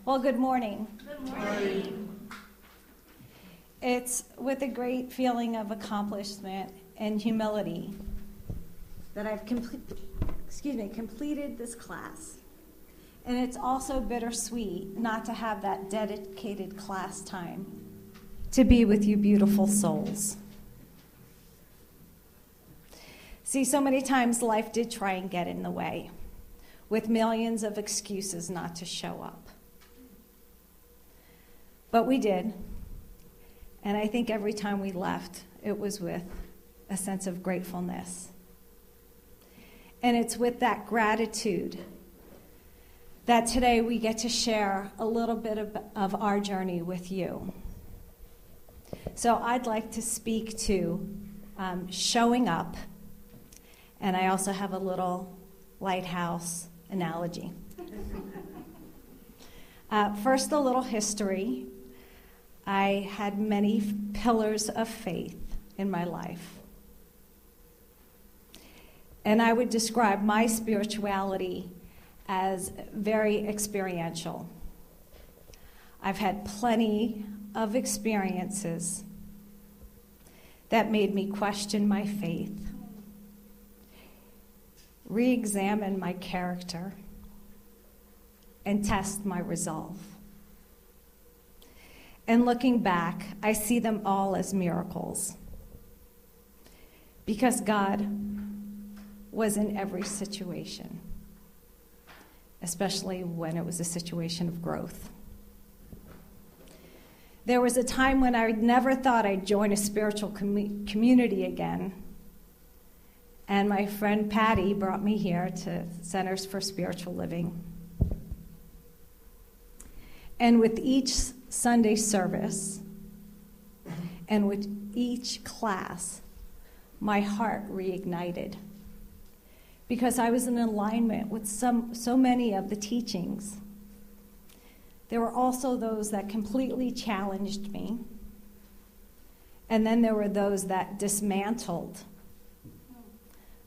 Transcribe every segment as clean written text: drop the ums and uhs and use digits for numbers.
Well, good morning. Good morning. It's with a great feeling of accomplishment and humility that I've completed this class. And it's also bittersweet not to have that dedicated class time to be with you beautiful souls. See, so many times life did try and get in the way with millions of excuses not to show up. But we did. And I think every time we left, it was with a sense of gratefulness. And it's with that gratitude that today we get to share a little bit of our journey with you. So I'd like to speak to showing up, and I also have a little lighthouse analogy. First, a little history. I had many pillars of faith in my life. And I would describe my spirituality as very experiential. I've had plenty of experiences that made me question my faith, re-examine my character, and test my resolve. And looking back, I see them all as miracles, because God was in every situation, especially when it was a situation of growth. There was a time when I never thought I'd join a spiritual community again, and my friend Patty brought me here to Centers for Spiritual Living. And with each Sunday service and with each class, my heart reignited, because I was in alignment with so many of the teachings. There were also those that completely challenged me, and then there were those that dismantled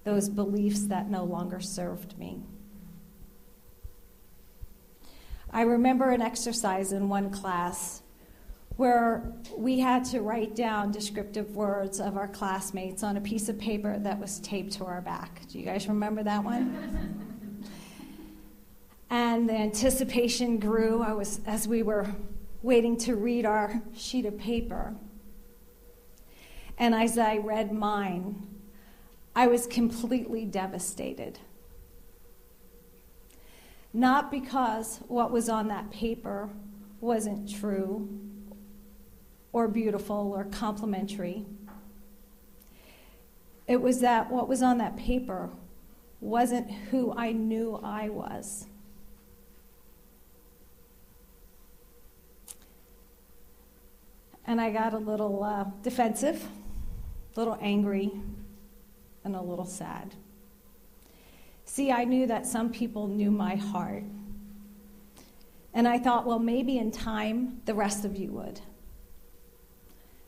those beliefs that no longer served me. I remember an exercise in one class where we had to write down descriptive words of our classmates on a piece of paper that was taped to our back. Do you guys remember that one? And the anticipation grew as we were waiting to read our sheet of paper. And as I read mine, I was completely devastated. Not because what was on that paper wasn't true or beautiful or complimentary. It was that what was on that paper wasn't who I knew I was. And I got a little defensive, a little angry, and a little sad. See, I knew that some people knew my heart. And I thought, well, maybe in time, the rest of you would.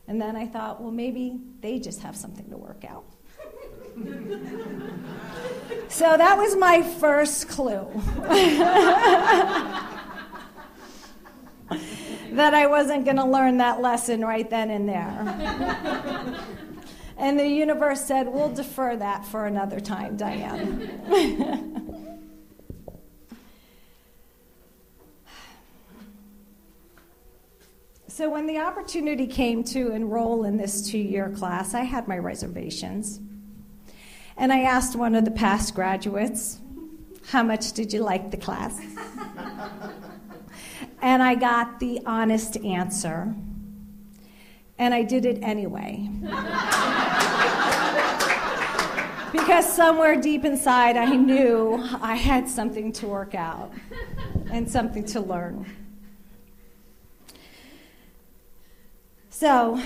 And then I thought, well, maybe they just have something to work out. So that was my first clue. That I wasn't going to learn that lesson right then and there. And the universe said, we'll defer that for another time, Diane. So when the opportunity came to enroll in this 2-year class, I had my reservations. And I asked one of the past graduates, how much did you like the class? And I got the honest answer. And I did it anyway. Because somewhere deep inside, I knew I had something to work out and something to learn. So,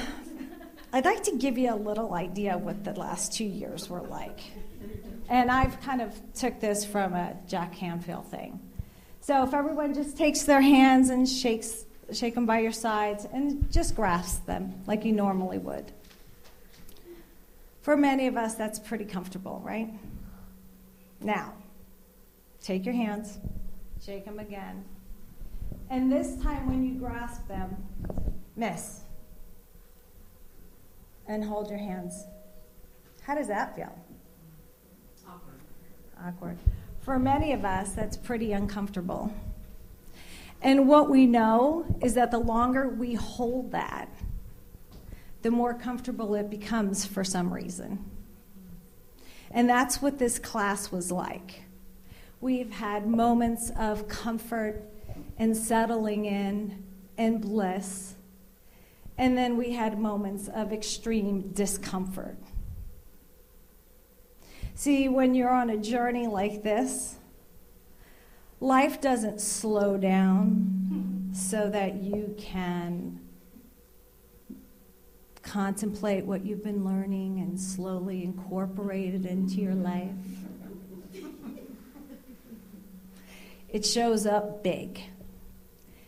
I'd like to give you a little idea of what the last 2 years were like. And I've kind of took this from a Jack Canfield thing. So if everyone just takes their hands and shake them by your sides and just grasp them like you normally would. For many of us, that's pretty comfortable, right? Now, take your hands, shake them again, And this time when you grasp them, miss. And hold your hands. How does that feel? Awkward. For many of us, that's pretty uncomfortable. And what we know is that the longer we hold that, the more comfortable it becomes for some reason. And that's what this class was like. We've had moments of comfort and settling in and bliss. And then we had moments of extreme discomfort. See, when you're on a journey like this, life doesn't slow down so that you can contemplate what you've been learning and slowly incorporate it into your life. It shows up big.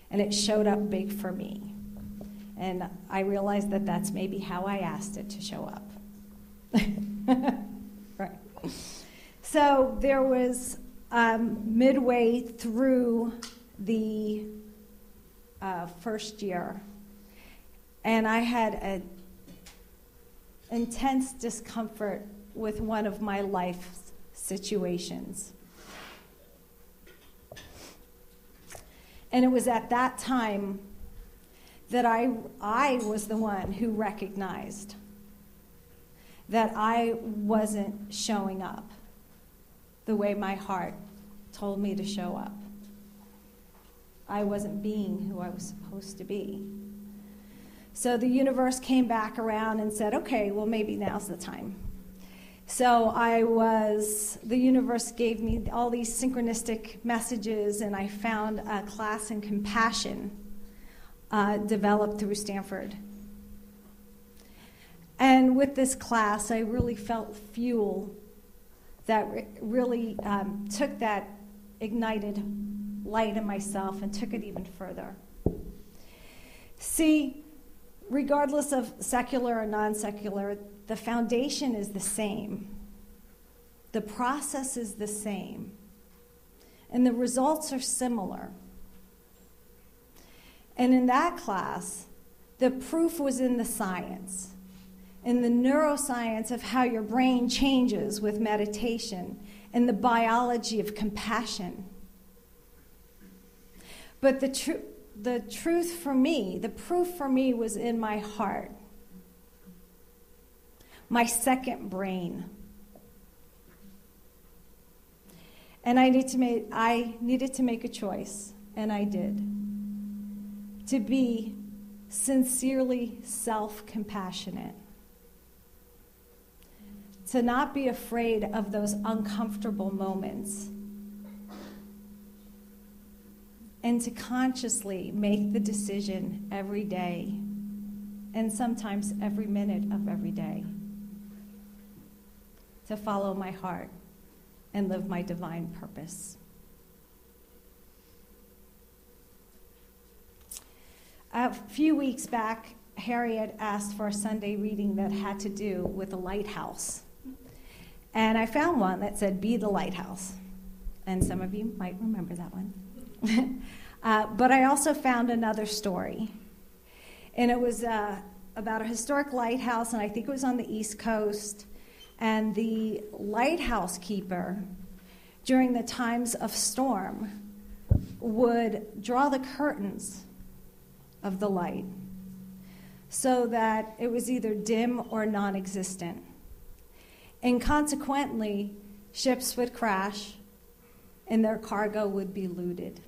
And it showed up big for me. And I realized that that's maybe how I asked it to show up. Right. So there was midway through the first year, and I had an intense discomfort with one of my life situations. And it was at that time that I was the one who recognized that I wasn't showing up the way my heart told me to show up. I wasn't being who I was supposed to be. So the universe came back around and said, okay, well, maybe now's the time. So the universe gave me all these synchronistic messages, and I found a class in compassion developed through Stanford. And with this class, I really felt fuel that really took that ignited light in myself and took it even further. See, regardless of secular or non-secular, the foundation is the same. The process is the same. And the results are similar. And in that class, the proof was in the science, in the neuroscience of how your brain changes with meditation, and the biology of compassion. But the truth for me, the proof for me was in my heart, my second brain. And I needed to make a choice, and I did, to be sincerely self-compassionate, to not be afraid of those uncomfortable moments, and to consciously make the decision every day, and sometimes every minute of every day, to follow my heart and live my divine purpose. A few weeks back, Harriet asked for a Sunday reading that had to do with a lighthouse. And I found one that said, "Be the lighthouse." And some of you might remember that one. But I also found another story. And it was about a historic lighthouse, and I think it was on the East Coast. And the lighthouse keeper, during the times of storm, would draw the curtains of the light so that it was either dim or non-existent. And consequently, ships would crash and their cargo would be looted.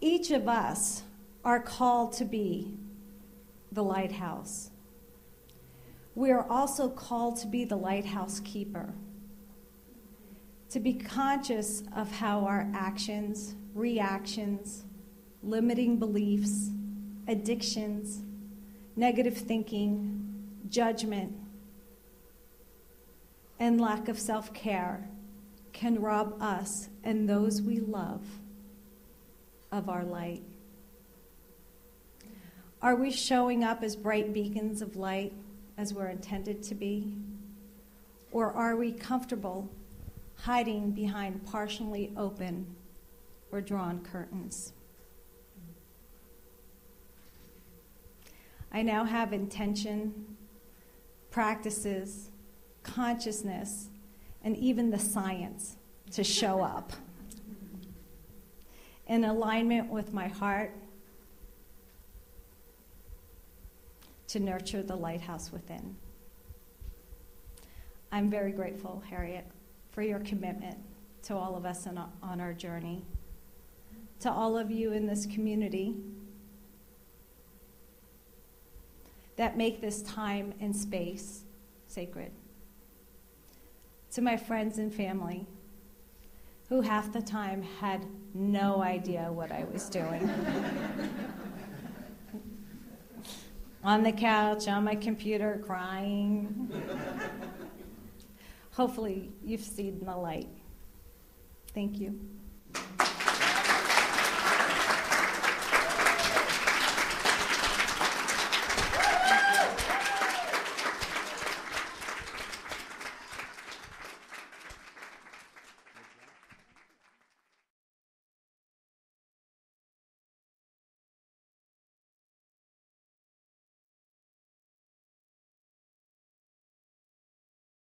Each of us are called to be the lighthouse. We are also called to be the lighthouse keeper, to be conscious of how our actions, reactions, limiting beliefs, addictions, negative thinking, judgment, and lack of self-care can rob us and those we love of our light. Are we showing up as bright beacons of light as we're intended to be? Or are we comfortable hiding behind partially open or drawn curtains. I now have intention, practices, consciousness, and even the science to show up in alignment with my heart to nurture the lighthouse within. I'm very grateful, Harriet, for your commitment to all of us on our journey, to all of you in this community that make this time and space sacred, to my friends and family who half the time had no idea what I was doing. On the couch, on my computer, crying. Hopefully, you've seen the light. Thank you.